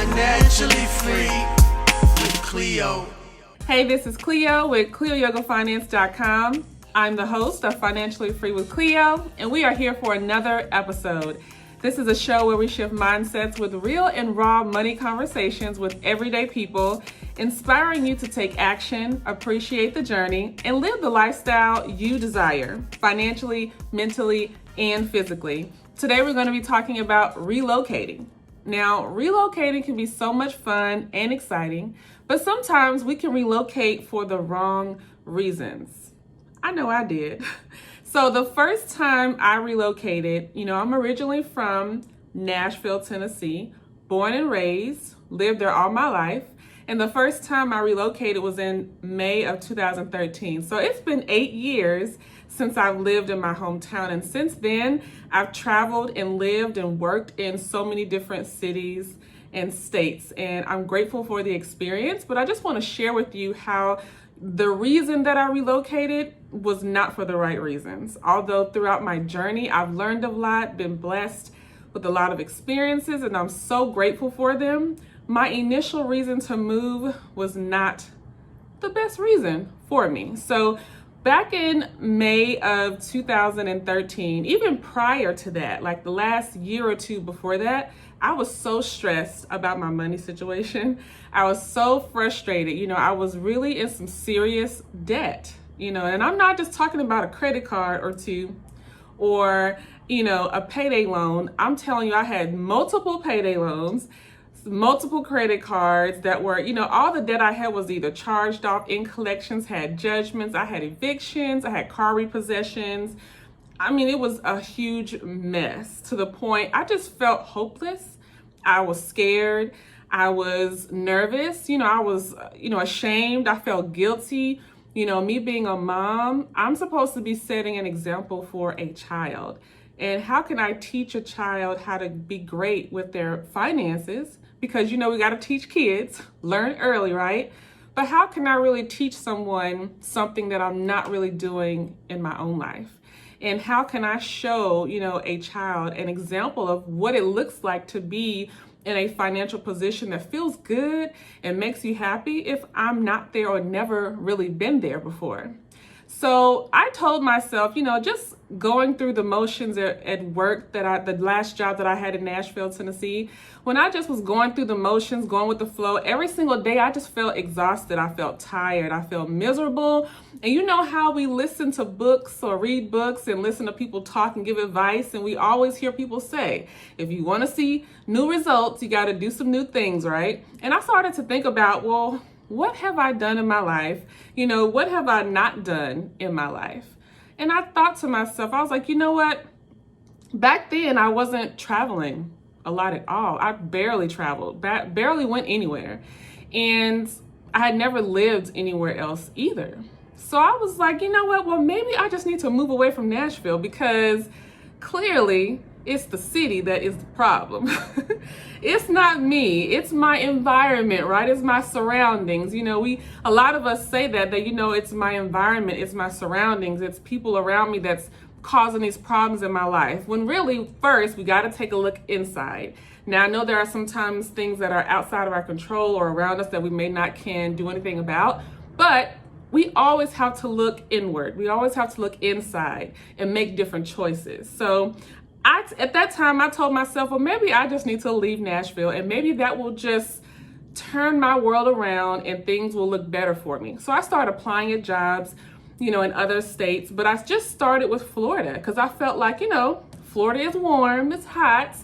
Financially free with Cleo. Hey, this is Cleo with CleoYogaFinance.com. I'm the host of Financially Free with Cleo, and we are here for another episode. This is a show where we shift mindsets with real and raw money conversations with everyday people, inspiring you to take action, appreciate the journey, and live the lifestyle you desire, financially, mentally, and physically. Today, we're going to be talking about relocating. Now, relocating can be so much fun and exciting, but sometimes we can relocate for the wrong reasons. I know I did. So the first time I relocated, I'm originally from Nashville, Tennessee, born and raised, lived there all my life. And the first time I relocated was in May of 2013. So it's been 8 years since I've lived in my hometown. And since then, I've traveled and lived and worked in so many different cities and states. And I'm grateful for the experience, but I just want to share with you how the reason that I relocated was not for the right reasons. Although throughout my journey, I've learned a lot, been blessed with a lot of experiences, and I'm so grateful for them. My initial reason to move was not the best reason for me. So back in May of 2013, even prior to that, like the last year or two before that, I was so stressed about my money situation. I was so frustrated. I was really in some serious debt, and I'm not just talking about a credit card or two or, a payday loan. I'm telling you, I had multiple payday loans, multiple credit cards that were, all the debt I had was either charged off in collections, had judgments, I had evictions, I had car repossessions. I mean, it was a huge mess to the point I just felt hopeless. I was scared. I was nervous. I was, ashamed. I felt guilty. Me being a mom, I'm supposed to be setting an example for a child. And how can I teach a child how to be great with their finances? Because, we got to teach kids, learn early, right? But how can I really teach someone something that I'm not really doing in my own life? And how can I show, a child an example of what it looks like to be in a financial position that feels good and makes you happy if I'm not there or never really been there before? So I told myself, just going through the motions at work the last job that I had in Nashville, Tennessee, when I just was going through the motions, going with the flow, every single day I just felt exhausted. I felt tired. I felt miserable. And you know how we listen to books or read books and listen to people talk and give advice, and we always hear people say, if you want to see new results, you got to do some new things, right? And I started to think about, well, what have I done in my life? What have I not done in my life? And I thought to myself, I was like, you know what? Back then, I wasn't traveling a lot at all. I barely traveled, barely went anywhere. And I had never lived anywhere else either. So I was like, you know what? Well, maybe I just need to move away from Nashville because clearly it's the city that is the problem. It's not me. It's my environment, right? It's my surroundings. A lot of us say that, it's my environment, it's my surroundings, it's people around me that's causing these problems in my life. When really, first, we got to take a look inside. Now, I know there are sometimes things that are outside of our control or around us that we may not can do anything about, but we always have to look inward. We always have to look inside and make different choices. So at that time, I told myself, well, maybe I just need to leave Nashville and maybe that will just turn my world around and things will look better for me. So I started applying at jobs, in other states, but I just started with Florida because I felt like, Florida is warm, it's hot,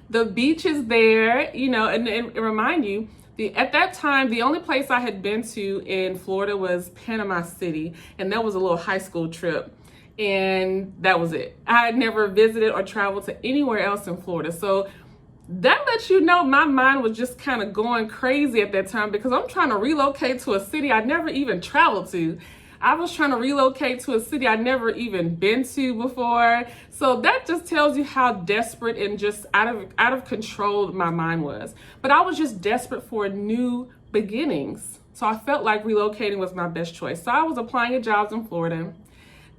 the beach is there, and remind you, at that time, the only place I had been to in Florida was Panama City, and that was a little high school trip. And that was it. I had never visited or traveled to anywhere else in Florida. So that lets you know my mind was just kind of going crazy at that time because I'm trying to relocate to a city I never even traveled to. I was trying to relocate to a city I'd never even been to before. So that just tells you how desperate and just out of control my mind was. But I was just desperate for new beginnings. So I felt like relocating was my best choice. So I was applying at jobs in Florida.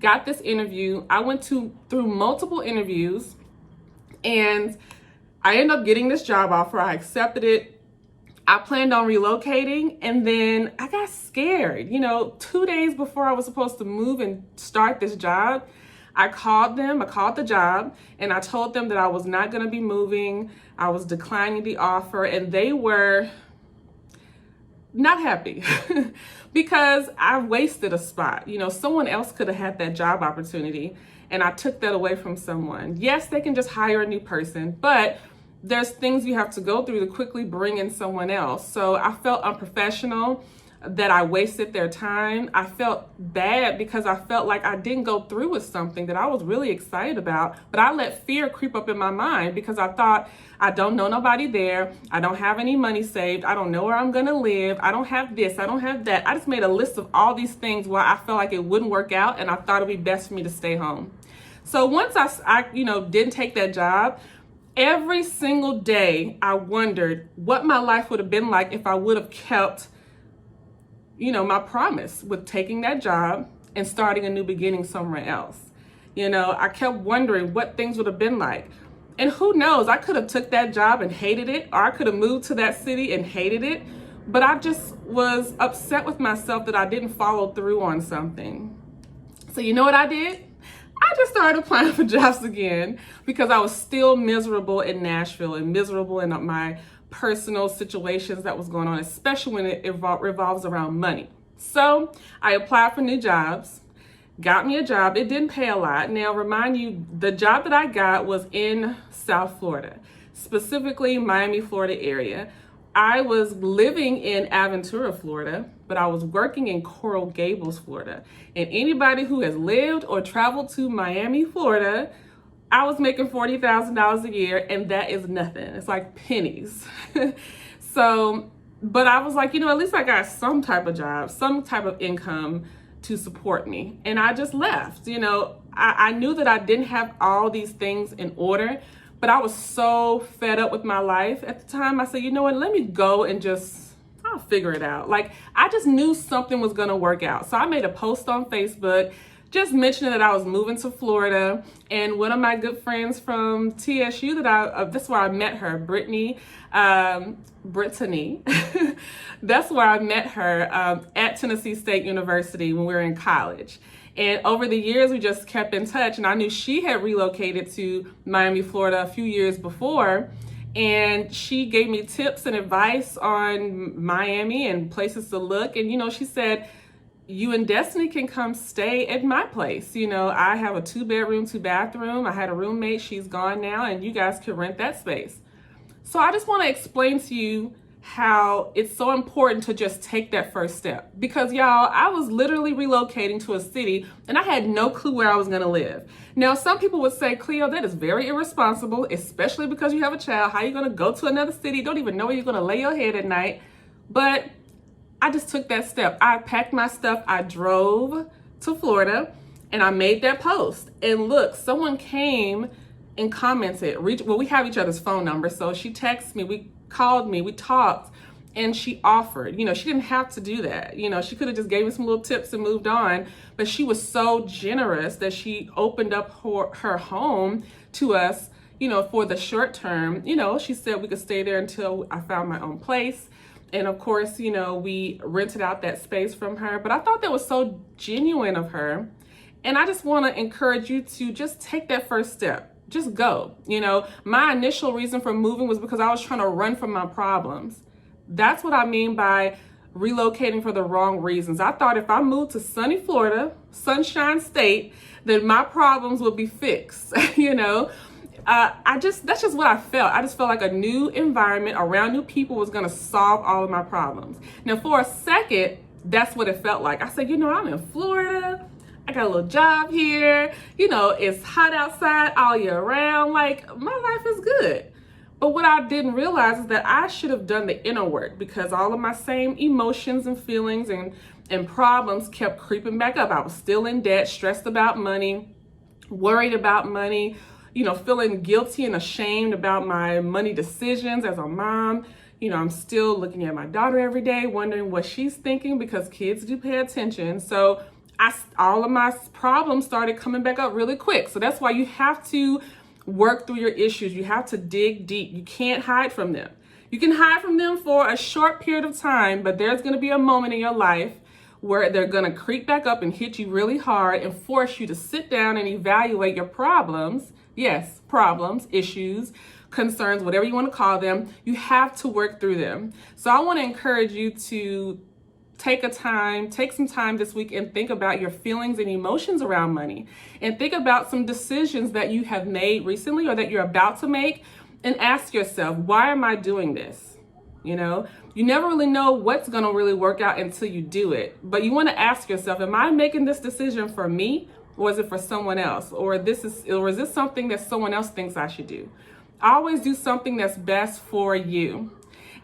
Got this interview. I went through multiple interviews and I ended up getting this job offer. I accepted it. I planned on relocating, and then I got scared. 2 days before I was supposed to move and start this job, I called the job, and I told them that I was not going to be moving. I was declining the offer, and they were not happy because I wasted a spot. Someone else could have had that job opportunity, and I took that away from someone. Yes, they can just hire a new person, but there's things you have to go through to quickly bring in someone else. So I felt unprofessional that I wasted their time. I felt bad because I felt like I didn't go through with something that I was really excited about, but I let fear creep up in my mind because I thought, I don't know nobody there. I don't have any money saved. I don't know where I'm gonna live. I don't have this, I don't have that. I just made a list of all these things where I felt like it wouldn't work out, and I thought it'd be best for me to stay home. So once I didn't take that job, every single day I wondered what my life would have been like if I would have kept my promise with taking that job and starting a new beginning somewhere else. I kept wondering what things would have been like. And who knows, I could have took that job and hated it, or I could have moved to that city and hated it. But I just was upset with myself that I didn't follow through on something. So you know what I did? I just started applying for jobs again because I was still miserable in Nashville and miserable in my personal situations that was going on, especially when it revolves around money. So I applied for new jobs, got me a job. It didn't pay a lot. Now, remind you, the job that I got was in South Florida, specifically Miami, Florida area. I was living in Aventura, Florida, but I was working in Coral Gables, Florida. And anybody who has lived or traveled to Miami, Florida, I was making $40,000 a year, and that is nothing. It's like pennies. But I was like, at least I got some type of job, some type of income to support me. And I just left. I knew that I didn't have all these things in order, but I was so fed up with my life at the time. I said, you know what, let me go and I'll figure it out. Like, I just knew something was gonna work out. So I made a post on Facebook just mentioning that I was moving to Florida, and one of my good friends from TSU that's where I met her, Brittany, that's where I met her at Tennessee State University when we were in college. And over the years, we just kept in touch, and I knew she had relocated to Miami, Florida a few years before, and she gave me tips and advice on Miami and places to look. And, she said, you and Destiny can come stay at my place. I have a 2-bedroom, 2-bathroom. I had a roommate, she's gone now, and you guys could rent that space. So I just want to explain to you how it's so important to just take that first step. Because y'all, I was literally relocating to a city and I had no clue where I was going to live. Now, some people would say, Cleo, that is very irresponsible, especially because you have a child. How are you going to go to another city? Don't even know where you're going to lay your head at night. But I just took that step. I packed my stuff. I drove to Florida and I made that post. And look, someone came and commented. We have each other's phone numbers. So she texted me, we called me, we talked, and she offered. She didn't have to do that. She could have just gave me some little tips and moved on. But she was so generous that she opened up her home to us, for the short term. She said we could stay there until I found my own place. And of course, we rented out that space from her. But I thought that was so genuine of her. And I just want to encourage you to just take that first step. Just go. My initial reason for moving was because I was trying to run from my problems. That's what I mean by relocating for the wrong reasons. I thought if I moved to sunny Florida, Sunshine State, then my problems would be fixed. That's just what I felt. I just felt like a new environment around new people was going to solve all of my problems. Now, for a second, that's what it felt like. I said, I'm in Florida. I got a little job here. It's hot outside all year round. Like, my life is good. But what I didn't realize is that I should have done the inner work, because all of my same emotions and feelings and problems kept creeping back up. I was still in debt, stressed about money, worried about money, feeling guilty and ashamed about my money decisions as a mom. I'm still looking at my daughter every day, wondering what she's thinking, because kids do pay attention. So all of my problems started coming back up really quick. So that's why you have to work through your issues. You have to dig deep. You can't hide from them. You can hide from them for a short period of time, but there's going to be a moment in your life where they're going to creep back up and hit you really hard and force you to sit down and evaluate your problems. Yes, problems, issues, concerns, whatever you want to call them. You have to work through them. So I want to encourage you to take some time this week and think about your feelings and emotions around money, and think about some decisions that you have made recently or that you're about to make, and ask yourself, why am I doing this? You never really know what's going to really work out until you do it. But you want to ask yourself, am I making this decision for me, or is it for someone else? Or is this something that someone else thinks I should do? Always do something that's best for you.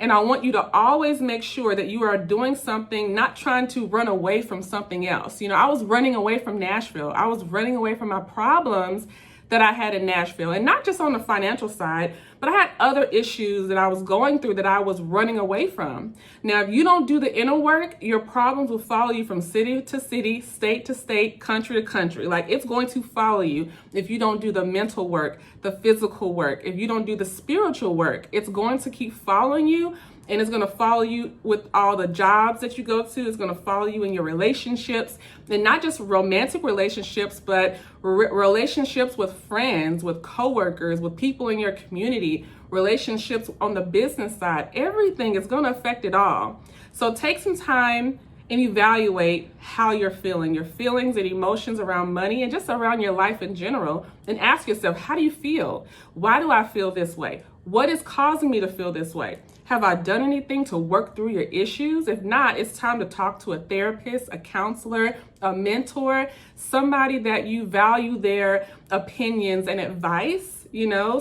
And I want you to always make sure that you are doing something, not trying to run away from something else. I was running away from Nashville. I was running away from my problems that I had in Nashville. And not just on the financial side, but I had other issues that I was going through that I was running away from. Now, if you don't do the inner work, your problems will follow you from city to city, state to state, country to country. Like, it's going to follow you if you don't do the mental work, the physical work, if you don't do the spiritual work. It's going to keep following you. And it's going to follow you with all the jobs that you go to. It's going to follow you in your relationships, and not just romantic relationships, but relationships with friends, with coworkers, with people in your community, relationships on the business side. Everything is going to affect it all. So take some time and evaluate how you're feeling, your feelings and emotions around money and just around your life in general. And ask yourself, how do you feel? Why do I feel this way? What is causing me to feel this way? Have I done anything to work through your issues? If not, it's time to talk to a therapist, a counselor, a mentor, somebody that you value their opinions and advice.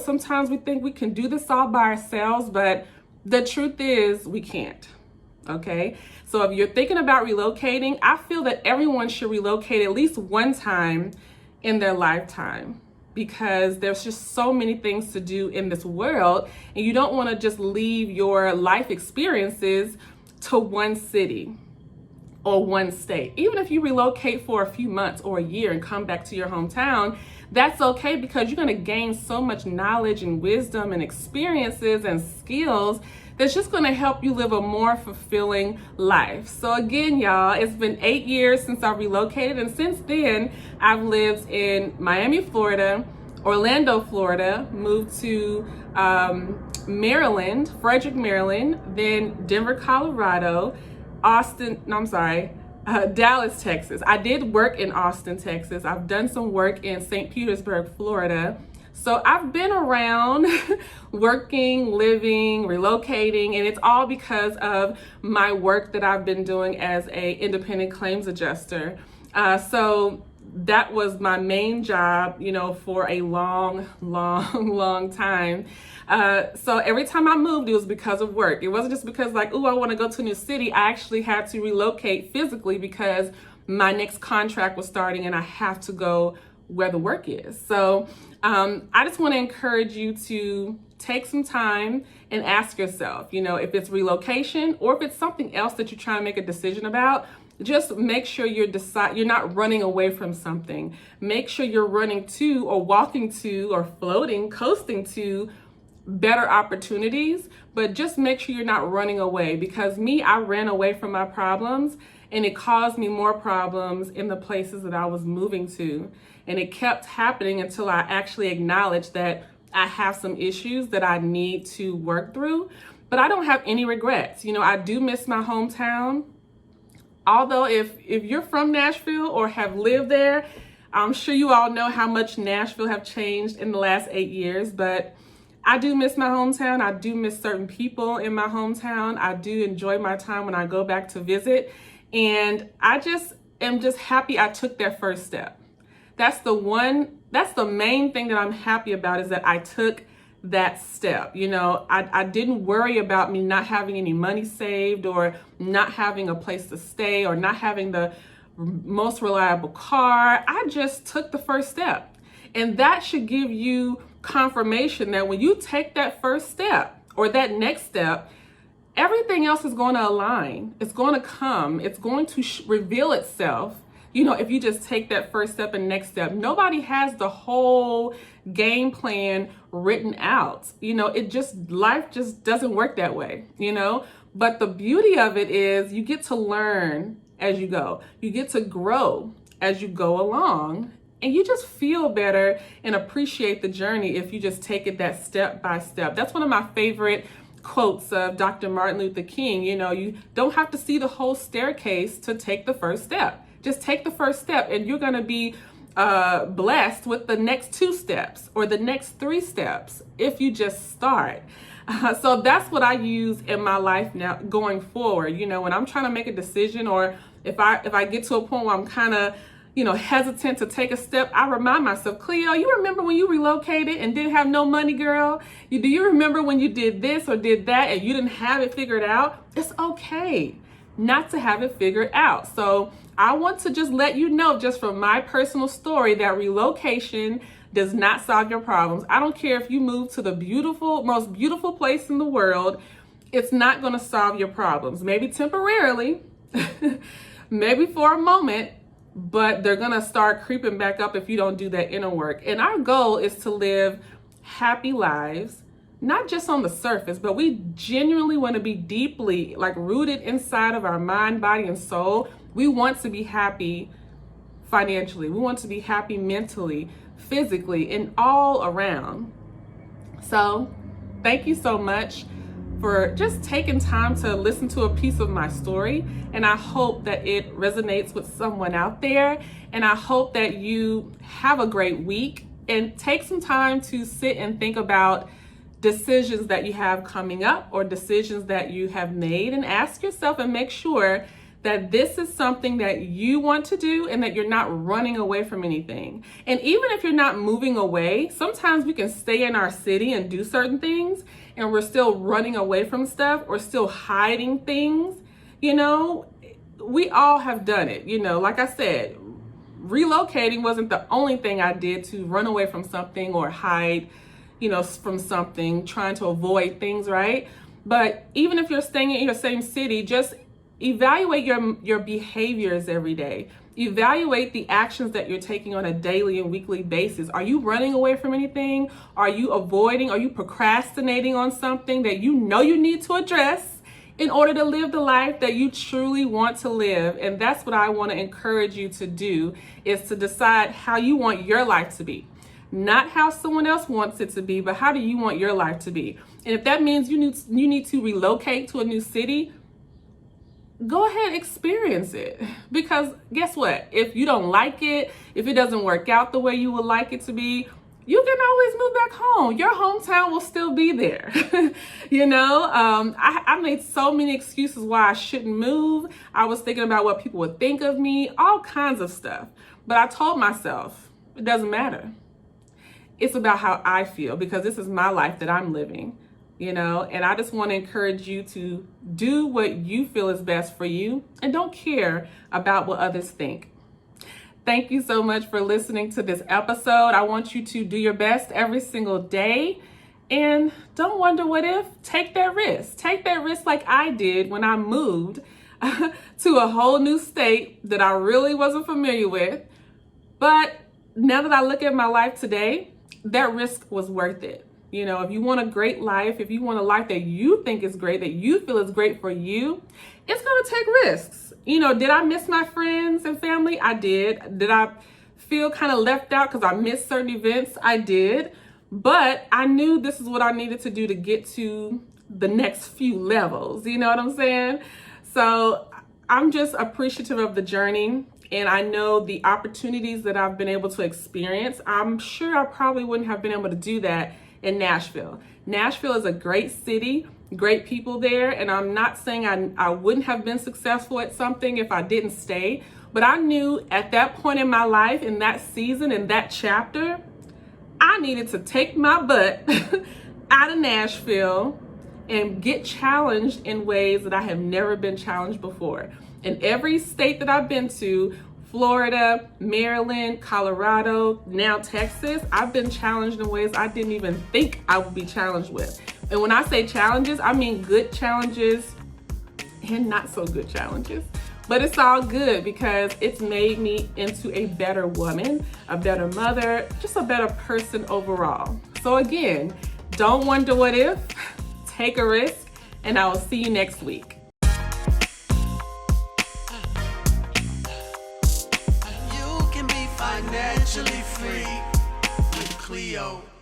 Sometimes we think we can do this all by ourselves, but the truth is we can't. Okay? So if you're thinking about relocating, I feel that everyone should relocate at least one time in their lifetime, because there's just so many things to do in this world, and you don't want to just leave your life experiences to one city or one state. Even if you relocate for a few months or a year and come back to your hometown, that's okay, because you're going to gain so much knowledge and wisdom and experiences and skills that's just going to help you live a more fulfilling life. So again, y'all, it's been 8 years since I relocated, and since then I've lived in Miami, Florida, Orlando, Florida, moved to Maryland, Frederick, Maryland, then Denver, Colorado, Dallas, Texas. I did work in Austin, Texas. I've done some work in St. Petersburg, Florida. So I've been around working, living, relocating, and it's all because of my work that I've been doing as an independent claims adjuster. So that was my main job, for a long, long time. So every time I moved, it was because of work. It wasn't just because I want to go to a new city. I actually had to relocate physically because my next contract was starting and I have to go where the work is. So I just want to encourage you to take some time and ask yourself, if it's relocation or if it's something else that you're trying to make a decision about, just make sure you're not running away from something. Make sure you're running to, or walking to, or floating, coasting to better opportunities, but just make sure you're not running away, because I ran away from my problems, and it caused me more problems in the places that I was moving to. And it kept happening until I actually acknowledged that I have some issues that I need to work through, but I don't have any regrets. I do miss my hometown. Although if you're from Nashville or have lived there, I'm sure you all know how much Nashville have changed in the last 8 years, but I do miss my hometown. I do miss certain people in my hometown. I do enjoy my time when I go back to visit. And I am just happy I took that first step. That's the main thing that I'm happy about, is that I took that step. I didn't worry about me not having any money saved, or not having a place to stay, or not having the most reliable car. I just took the first step. And that should give you confirmation that when you take that first step or that next step, everything else is going to align. It's going to come. It's going to reveal itself if you just take that first step and next step. Nobody has the whole game plan written out. Life just doesn't work that way, But the beauty of it is you get to learn as you go. You get to grow as you go along, and you just feel better and appreciate the journey if you just take it that step by step. That's one of my favorite quotes of Dr. Martin Luther King. You don't have to see the whole staircase to take the first step. Just take the first step and you're going to be blessed with the next 2 steps or the next 3 steps if you just start. So that's what I use in my life now going forward. When I'm trying to make a decision, or if I get to a point where I'm kind of hesitant to take a step, I remind myself, Cleo, you remember when you relocated and didn't have no money, girl? Do you remember when you did this or did that and you didn't have it figured out? It's okay not to have it figured out. So I want to just let you know, just from my personal story, that relocation does not solve your problems. I don't care if you move to the most beautiful place in the world. It's not going to solve your problems. Maybe temporarily, maybe for a moment, but they're going to start creeping back up if you don't do that inner work. And our goal is to live happy lives, not just on the surface, but we genuinely want to be deeply rooted inside of our mind, body, and soul. We want to be happy financially. We want to be happy mentally, physically, and all around. So thank you so much for just taking time to listen to a piece of my story. And I hope that it resonates with someone out there. And I hope that you have a great week and take some time to sit and think about decisions that you have coming up or decisions that you have made, and ask yourself and make sure that this is something that you want to do and that you're not running away from anything. And even if you're not moving away, sometimes we can stay in our city and do certain things and we're still running away from stuff or still hiding things. We all have done it. Like I said, relocating wasn't the only thing I did to run away from something or hide, from something, trying to avoid things, right? But even if you're staying in your same city, just evaluate your behaviors every day. Evaluate the actions that you're taking on a daily and weekly basis. Are you running away from anything? Are you avoiding? Are you procrastinating on something that you need to address in order to live the life that you truly want to live? And that's what I want to encourage you to do, is to decide how you want your life to be. Not how someone else wants it to be, but how do you want your life to be? And if that means you need to relocate to a new city, go ahead, experience it. Because guess what? If you don't like it, if it doesn't work out the way you would like it to be, you can always move back home. Your hometown will still be there. I made so many excuses why I shouldn't move. I was thinking about what people would think of me, all kinds of stuff. But I told myself, it doesn't matter. It's about how I feel, because this is my life that I'm living. And I just want to encourage you to do what you feel is best for you and don't care about what others think. Thank you so much for listening to this episode. I want you to do your best every single day, and don't wonder what if. Take that risk. Take that risk like I did when I moved to a whole new state that I really wasn't familiar with. But now that I look at my life today, that risk was worth it. If you want a great life, if you want a life that you think is great, that you feel is great for you, it's going to take risks. Did I miss my friends and family? I did. Did I feel kind of left out because I missed certain events? I did. But I knew this is what I needed to do to get to the next few levels. You know what I'm saying? So I'm just appreciative of the journey. And I know the opportunities that I've been able to experience. I'm sure I probably wouldn't have been able to do that in Nashville. Nashville is a great city, great people there. And I'm not saying I wouldn't have been successful at something if I didn't stay. But I knew at that point in my life, in that season, in that chapter, I needed to take my butt out of Nashville and get challenged in ways that I have never been challenged before. In every state that I've been to, Florida, Maryland, Colorado, now Texas, I've been challenged in ways I didn't even think I would be challenged with. And when I say challenges, I mean good challenges and not so good challenges. But it's all good because it's made me into a better woman, a better mother, just a better person overall. So again, don't wonder what if, take a risk, and I will see you next week. You can be financially free with Cleo.